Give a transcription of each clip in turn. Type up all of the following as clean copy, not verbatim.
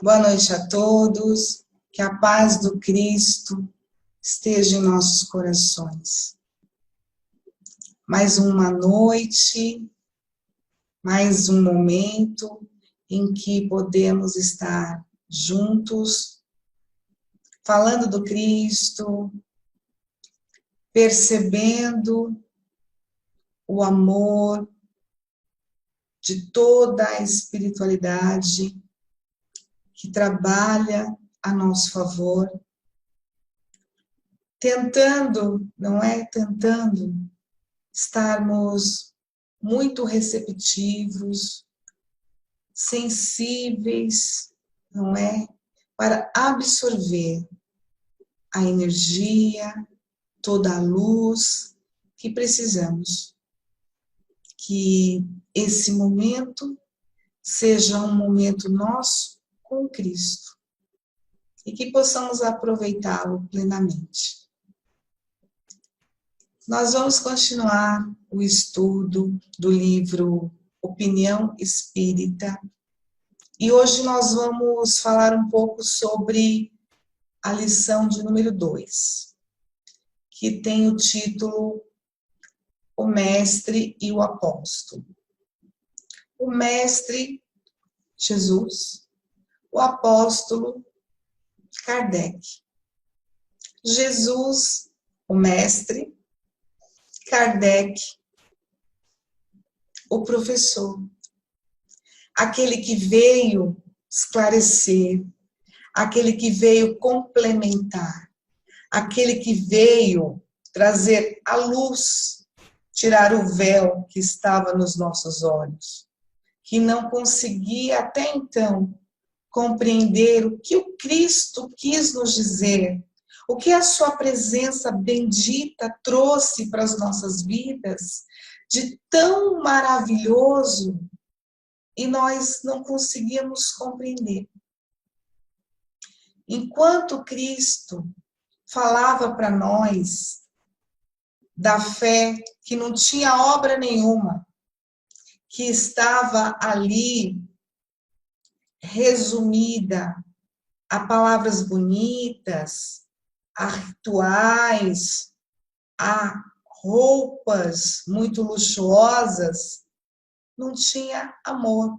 Boa noite a todos, que a paz do Cristo esteja em nossos corações. Mais uma noite, mais um momento em que podemos estar juntos, falando do Cristo, percebendo o amor de toda a espiritualidade que trabalha a nosso favor, tentando estarmos muito receptivos, sensíveis, para absorver a energia, toda a luz que precisamos. Que esse momento seja um momento nosso com Cristo e que possamos aproveitá-lo plenamente. Nós vamos continuar o estudo do livro Opinião Espírita e hoje nós vamos falar um pouco sobre a lição de número 2, que tem o título O Mestre e o Apóstolo. O Mestre, Jesus, o Apóstolo, Kardec. Jesus, o Mestre, Kardec, o professor. Aquele que veio esclarecer, aquele que veio complementar, aquele que veio trazer a luz, tirar o véu que estava nos nossos olhos, que não conseguia até então compreender o que o Cristo quis nos dizer, o que a sua presença bendita trouxe para as nossas vidas, de tão maravilhoso, e nós não conseguíamos compreender. Enquanto Cristo falava para nós da fé que não tinha obra nenhuma, que estava ali resumida a palavras bonitas, a rituais, a roupas muito luxuosas, não tinha amor.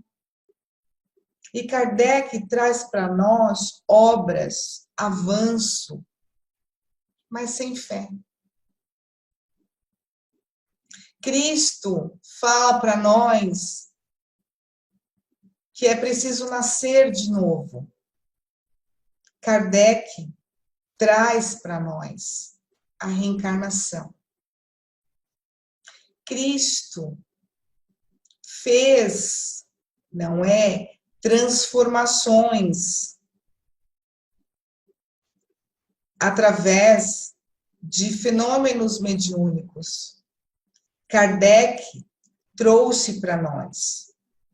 E Kardec traz para nós obras, avanço, mas sem fé. Cristo fala para nós que é preciso nascer de novo. Kardec traz para nós a reencarnação. Cristo fez, transformações através de fenômenos mediúnicos. Kardec trouxe para nós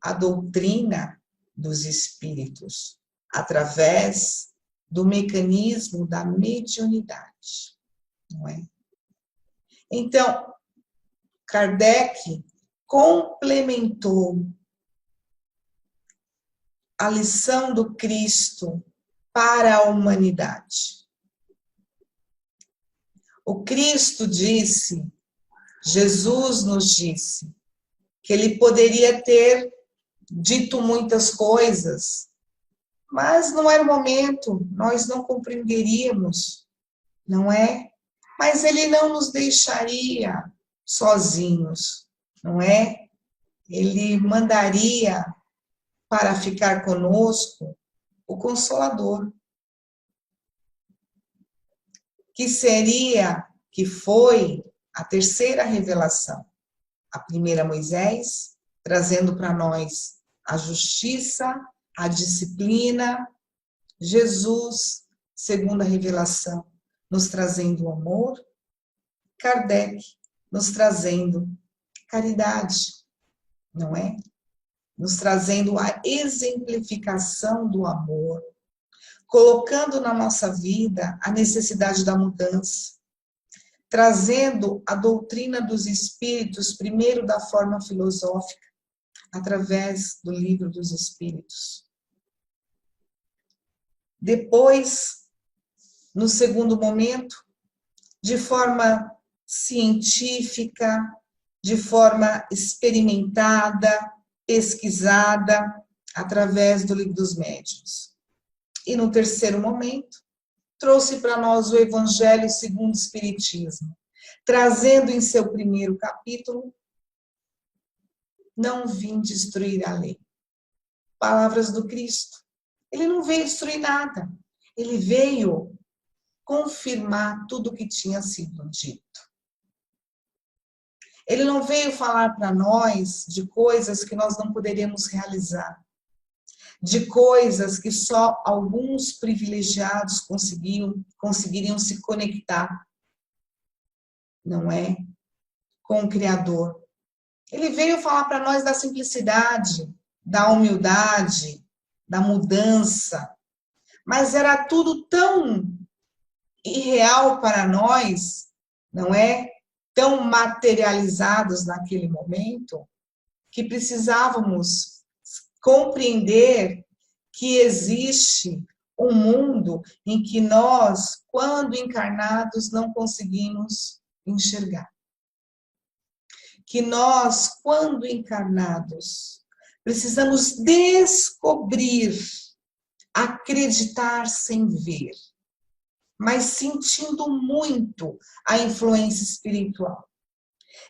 a doutrina dos espíritos através do mecanismo da mediunidade, não é? Então, Kardec complementou a lição do Cristo para a humanidade. O Cristo disse, Jesus nos disse, que ele poderia ter dito muitas coisas, mas não era o momento, nós não compreenderíamos, não é? Mas ele não nos deixaria sozinhos, não é? Ele mandaria para ficar conosco o Consolador, que foi a terceira revelação. A primeira, Moisés, trazendo para nós a justiça, a disciplina. Jesus, segunda revelação, nos trazendo o amor. Kardec, nos trazendo caridade, não é? Nos trazendo a exemplificação do amor, colocando na nossa vida a necessidade da mudança, trazendo a doutrina dos espíritos, primeiro da forma filosófica, através do livro dos espíritos. Depois, no segundo momento, de forma científica, de forma experimentada, pesquisada, através do Livro dos Médiuns. E no terceiro momento, trouxe para nós o Evangelho segundo o Espiritismo, trazendo em seu primeiro capítulo, não vim destruir a lei. Palavras do Cristo. Ele não veio destruir nada. Ele veio confirmar tudo o que tinha sido dito. Ele não veio falar para nós de coisas que nós não poderíamos realizar, de coisas que só alguns privilegiados conseguiriam se conectar, não é? Com o Criador. Ele veio falar para nós da simplicidade, da humildade, da mudança, mas era tudo tão irreal para nós, não é? Tão materializados naquele momento, que precisávamos compreender que existe um mundo em que nós, quando encarnados, não conseguimos enxergar. Que nós, quando encarnados, precisamos descobrir, acreditar sem ver, mas sentindo muito a influência espiritual.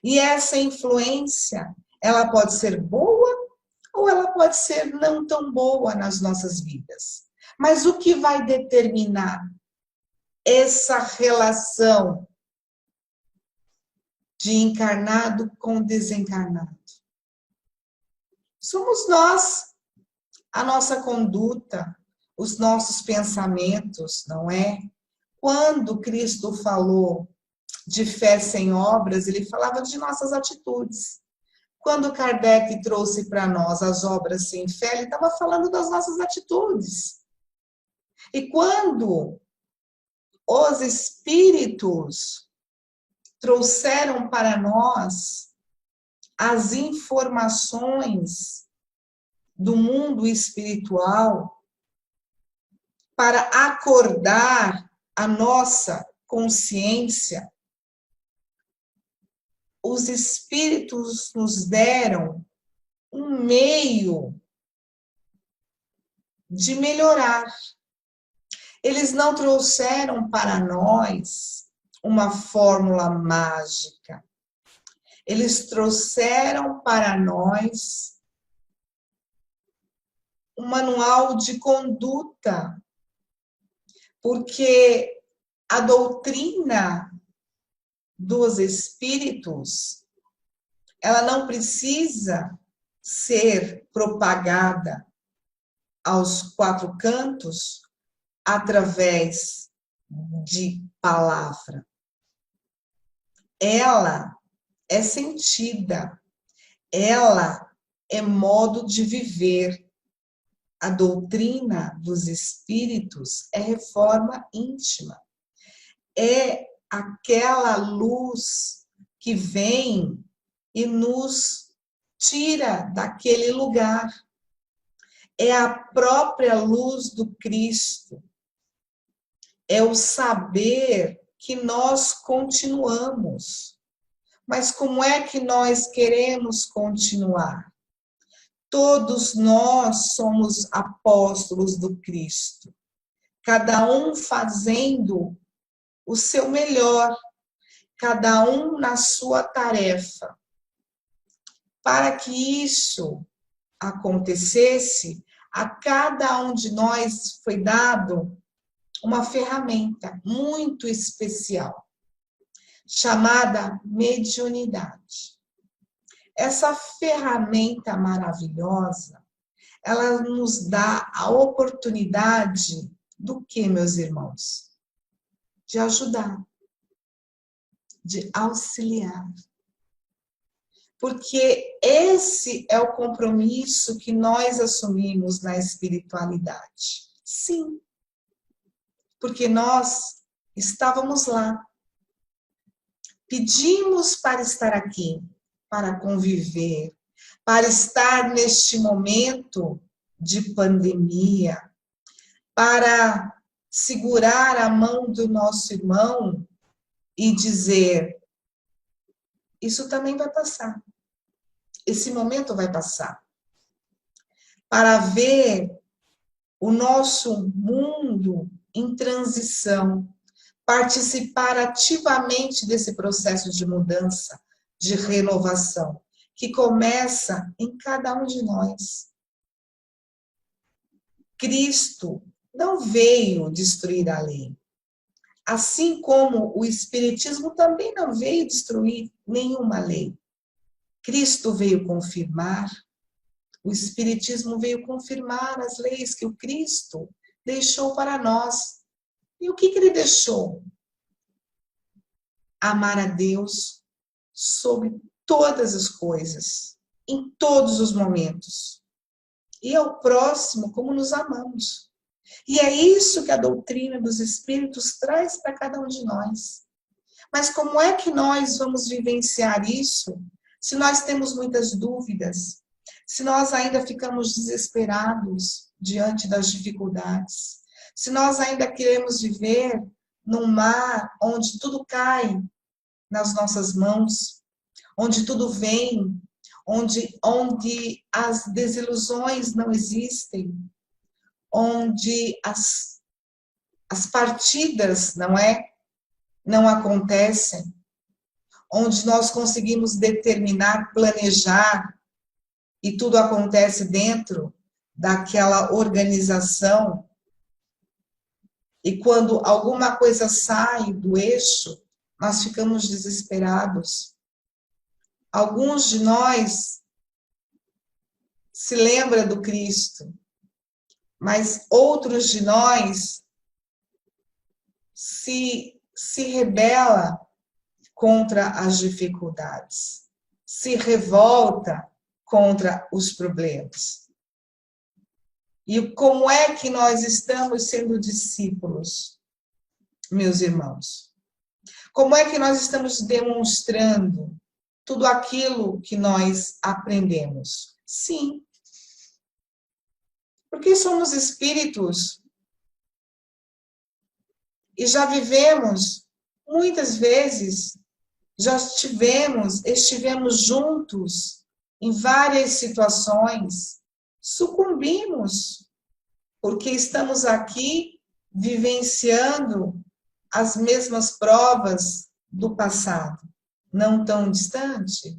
E essa influência, ela pode ser boa ou ela pode ser não tão boa nas nossas vidas. Mas o que vai determinar essa relação de encarnado com desencarnado? Somos nós, a nossa conduta, os nossos pensamentos, não é? Quando Cristo falou de fé sem obras, ele falava de nossas atitudes. Quando Kardec trouxe para nós as obras sem fé, ele estava falando das nossas atitudes. E quando os espíritos trouxeram para nós as informações do mundo espiritual para acordar a nossa consciência, os espíritos nos deram um meio de melhorar. Eles não trouxeram para nós uma fórmula mágica. Eles trouxeram para nós um manual de conduta, porque a doutrina dos espíritos, ela não precisa ser propagada aos quatro cantos através de palavra. Ela é sentida, ela é modo de viver. A doutrina dos espíritos é reforma íntima. É aquela luz que vem e nos tira daquele lugar. É a própria luz do Cristo. É o saber que nós continuamos. Mas como é que nós queremos continuar? Todos nós somos apóstolos do Cristo. Cada um fazendo o seu melhor, cada um na sua tarefa. Para que isso acontecesse, a cada um de nós foi dado uma ferramenta muito especial, chamada mediunidade. Essa ferramenta maravilhosa, ela nos dá a oportunidade do que, meus irmãos? De ajudar, de auxiliar. Porque esse é o compromisso que nós assumimos na espiritualidade. Sim, porque nós estávamos lá. Pedimos para estar aqui, para conviver, para estar neste momento de pandemia, para segurar a mão do nosso irmão e dizer: isso também vai passar. Esse momento vai passar. Para ver o nosso mundo em transição, participar ativamente desse processo de mudança, de renovação, que começa em cada um de nós. Cristo não veio destruir a lei. Assim como o Espiritismo também não veio destruir nenhuma lei. Cristo veio confirmar, o Espiritismo veio confirmar as leis que o Cristo deixou para nós. E o que ele deixou? Amar a Deus sobre todas as coisas, em todos os momentos. E ao próximo como nos amamos. E é isso que a doutrina dos Espíritos traz para cada um de nós. Mas como é que nós vamos vivenciar isso se nós temos muitas dúvidas, se nós ainda ficamos desesperados diante das dificuldades, se nós ainda queremos viver num mar onde tudo cai nas nossas mãos, onde tudo vem, onde as desilusões não existem, onde as partidas, não acontecem, onde nós conseguimos determinar, planejar, e tudo acontece dentro daquela organização, e quando alguma coisa sai do eixo, nós ficamos desesperados. Alguns de nós se lembram do Cristo, mas outros de nós se rebela contra as dificuldades, se revolta contra os problemas. E como é que nós estamos sendo discípulos, meus irmãos? Como é que nós estamos demonstrando tudo aquilo que nós aprendemos? Sim, porque somos espíritos e já vivemos muitas vezes, já estivemos juntos em várias situações, sucumbimos, porque estamos aqui vivenciando as mesmas provas do passado, não tão distante,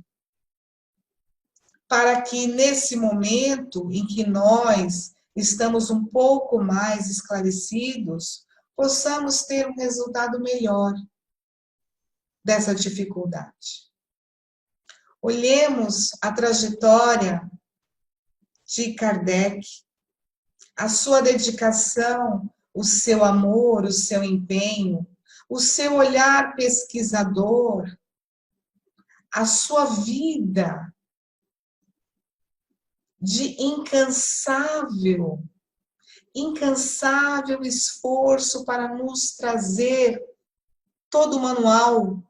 para que nesse momento em que nós estamos um pouco mais esclarecidos, possamos ter um resultado melhor dessa dificuldade. Olhemos a trajetória de Kardec, a sua dedicação, o seu amor, o seu empenho, o seu olhar pesquisador, a sua vida de incansável esforço para nos trazer todo o manual,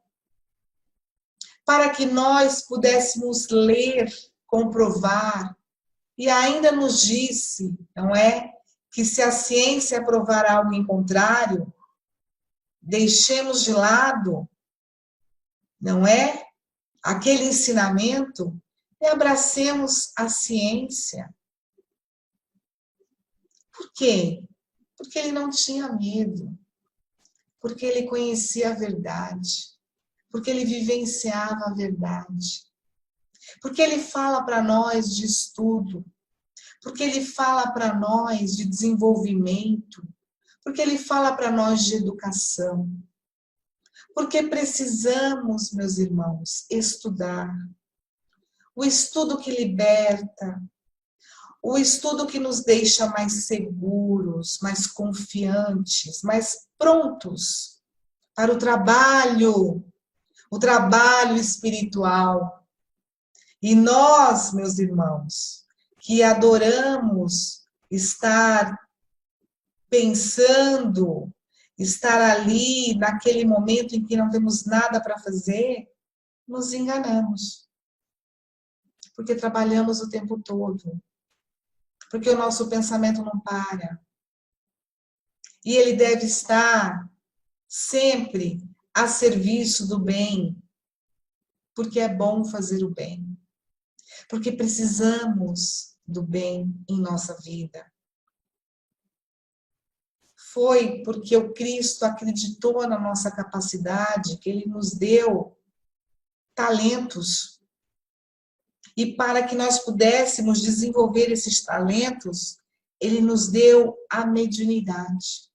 para que nós pudéssemos ler, comprovar, e ainda nos disse, não é, que se a ciência provar algo em contrário, deixemos de lado, não é, aquele ensinamento e abracemos a ciência. Por quê? Porque ele não tinha medo, porque ele conhecia a verdade, porque ele vivenciava a verdade, porque ele fala para nós de estudo, porque ele fala para nós de desenvolvimento, porque ele fala para nós de educação, porque precisamos, meus irmãos, estudar. O estudo que liberta, o estudo que nos deixa mais seguros, mais confiantes, mais prontos para o trabalho espiritual. E nós, meus irmãos, que adoramos estar pensando, estar ali naquele momento em que não temos nada para fazer, nos enganamos. Porque trabalhamos o tempo todo. Porque o nosso pensamento não para. E ele deve estar sempre a serviço do bem, porque é bom fazer o bem, porque precisamos do bem em nossa vida. Foi porque o Cristo acreditou na nossa capacidade, que Ele nos deu talentos. E para que nós pudéssemos desenvolver esses talentos, Ele nos deu a mediunidade.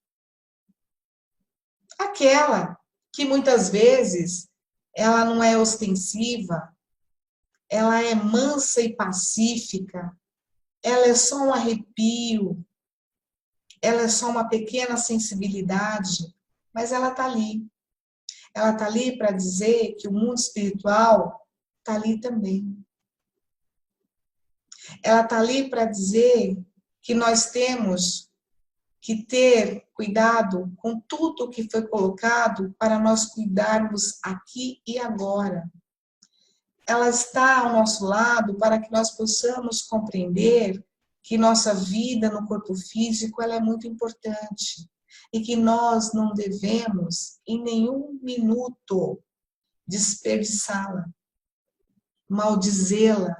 Aquela que muitas vezes ela não é ostensiva, ela é mansa e pacífica, ela é só um arrepio, ela é só uma pequena sensibilidade, mas ela está ali. Ela está ali para dizer que o mundo espiritual está ali também. Ela está ali para dizer que nós temos que ter cuidado com tudo que foi colocado para nós cuidarmos aqui e agora. Ela está ao nosso lado para que nós possamos compreender que nossa vida no corpo físico ela é muito importante e que nós não devemos em nenhum minuto desperdiçá-la, maldizê-la,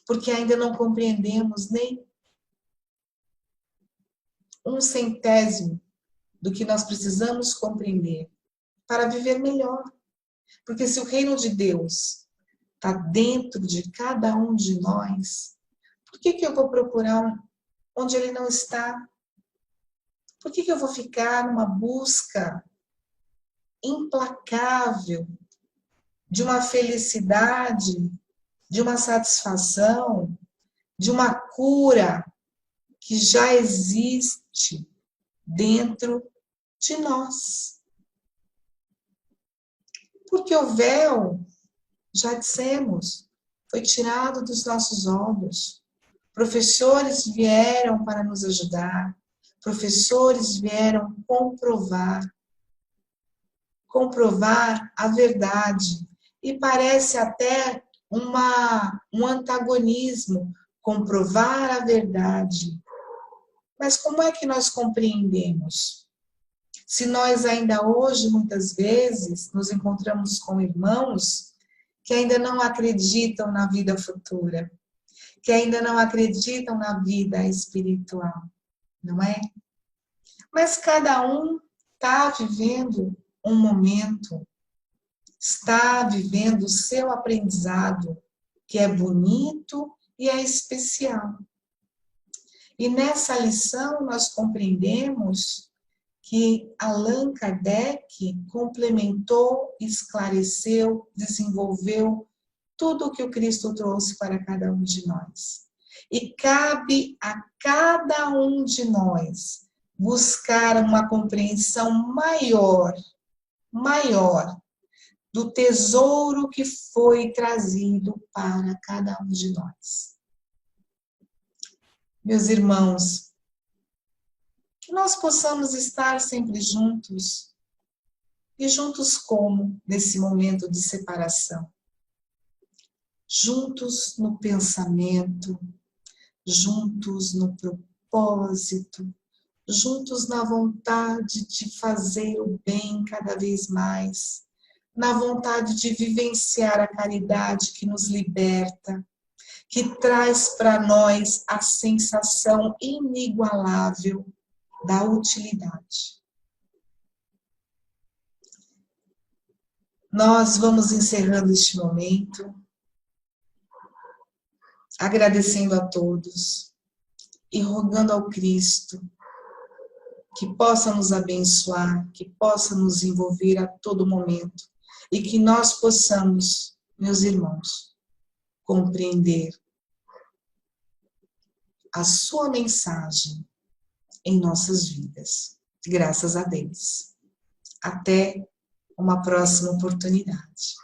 porque ainda não compreendemos nem 1/100º do que nós precisamos compreender para viver melhor. Porque se o reino de Deus está dentro de cada um de nós, por que eu vou procurar onde ele não está? Por que eu vou ficar numa busca implacável de uma felicidade, de uma satisfação, de uma cura que já existe dentro de nós? Porque o véu, já dissemos, foi tirado dos nossos olhos. Professores vieram para nos ajudar. Professores vieram comprovar a verdade. E parece até um antagonismo, comprovar a verdade. Mas como é que nós compreendemos? Se nós ainda hoje, muitas vezes, nos encontramos com irmãos que ainda não acreditam na vida futura, que ainda não acreditam na vida espiritual, não é? Mas cada um está vivendo um momento, está vivendo o seu aprendizado, que é bonito e é especial. E nessa lição nós compreendemos que Allan Kardec complementou, esclareceu, desenvolveu tudo o que o Cristo trouxe para cada um de nós. E cabe a cada um de nós buscar uma compreensão maior do tesouro que foi trazido para cada um de nós. Meus irmãos, que nós possamos estar sempre juntos. E juntos como nesse momento de separação? Juntos no pensamento, juntos no propósito, juntos na vontade de fazer o bem cada vez mais, na vontade de vivenciar a caridade que nos liberta, que traz para nós a sensação inigualável da utilidade. Nós vamos encerrando este momento, agradecendo a todos e rogando ao Cristo que possa nos abençoar, que possa nos envolver a todo momento e que nós possamos, meus irmãos, compreender a sua mensagem em nossas vidas. Graças a Deus. Até uma próxima oportunidade.